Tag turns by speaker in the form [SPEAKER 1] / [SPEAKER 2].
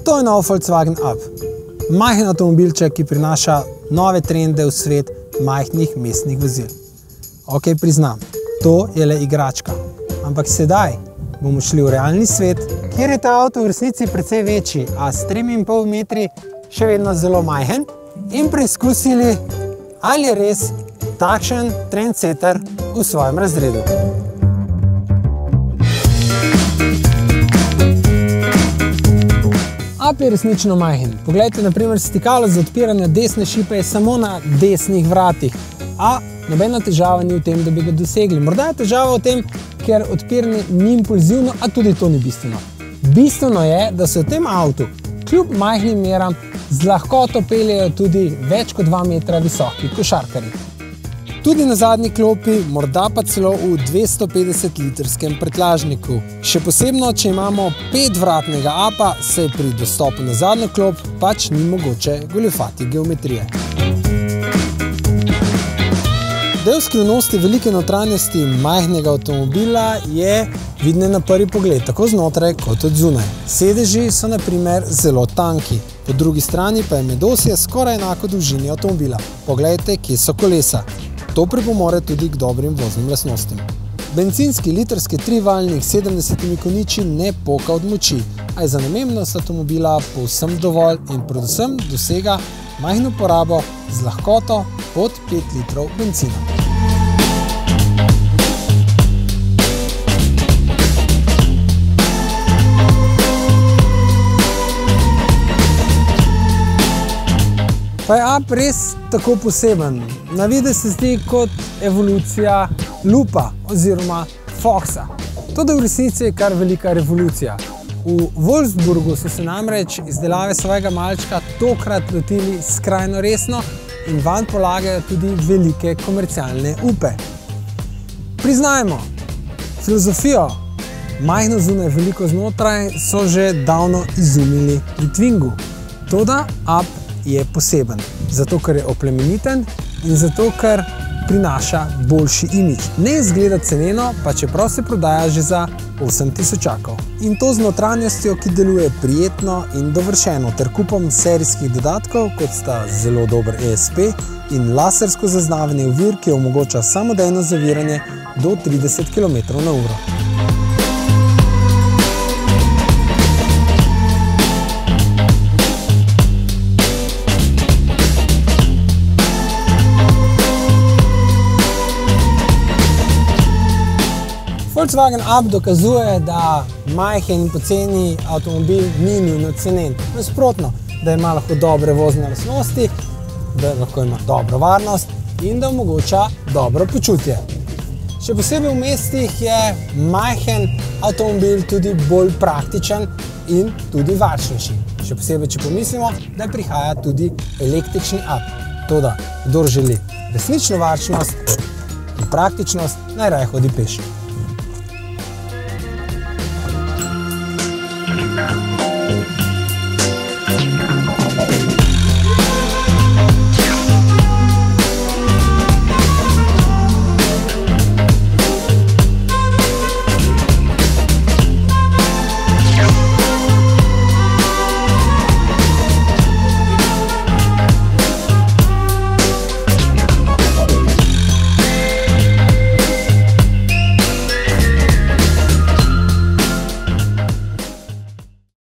[SPEAKER 1] To je nov Volkswagen Up. Majhen avtomobilček, ki prinaša nove trende v svet majhnih mestnih vozil. Ok, priznam, to je le igračka. Ampak sedaj bomo šli v realni svet, kjer je ta avto v resnici precej večji, a s 3,5 metri še vedno zelo majhen, in preizkusili, ali je res takšen trendsetter v svojem razredu. Up je resnično majhen. Poglejte, na primer, stikalo za odpiranje desne šipe je samo na desnih vratih, a nobena težava ni v tem, da bi ga dosegli. Morda je težava v tem, ker odpiranje ni impulzivno, a tudi to ni bistveno. Bistveno je, da se v tem avtu kljub majhnim meram z lahkoto peljejo tudi več kot 2 metra visoki košarkarji. Tudi na zadnji klopi, morda pa celo v 250-litrskem prtljažniku. Še posebno, če imamo 5-vratnega Upa, se pri dostopu na zadnjo klop pač ni mogoče goljufati geometrije. Del skrivnosti velike notranjosti majhnega avtomobila je vidne na prvi pogled, tako znotraj kot od zunaj. Sedeži so na primer zelo tanki, po drugi strani pa je medosje skoraj enako dolžini avtomobila. Poglejte, kje so kolesa. To pripomore tudi k dobrim voznim lastnostim. Bencinski litrski trivaljnik s 70 konjiči ne poka od moči, a je za namembnost avtomobila povsem dovolj in predvsem dosega majhno porabo z lahkoto pod 5 litrov bencina. Pa je Up res tako poseben. Na videz se zdi kot evolucija Lupa oziroma Foxa. To da v resnici je kar velika revolucija. V Wolfsburgu so se namreč izdelave svojega malčka tokrat lotili skrajno resno in vanj polagajo tudi velike komercialne upe. Priznajmo, filozofijo majhno zunaj, veliko znotraj so že davno izumili pri Twingu. Toda Up je poseben, zato ker je oplemeniten in zato ker prinaša boljši imidž. Ne izgleda ceneno, pa čeprav se prodaja že za 8 tisočakov. In to z notranjostjo, ki deluje prijetno in dovršeno, ter kupom serijskih dodatkov, kot sta zelo dober ESP in lasersko zaznavanje ovir, ki omogoča samodejno zaviranje do 30 km/h. Volkswagen Up dokazuje, da majhen in poceni avtomobil ni nujno cenen. Nasprotno, da ima lahko dobre vozne lastnosti, da lahko ima dobro varnost in da omogoča dobro počutje. Še posebej v mestih je majhen avtomobil tudi bolj praktičen in tudi varčnejši. Še posebej, če pomislimo, da prihaja tudi električni Up. Toda, kdor želi resnično varčnost in praktičnost, naj raje hodi peš.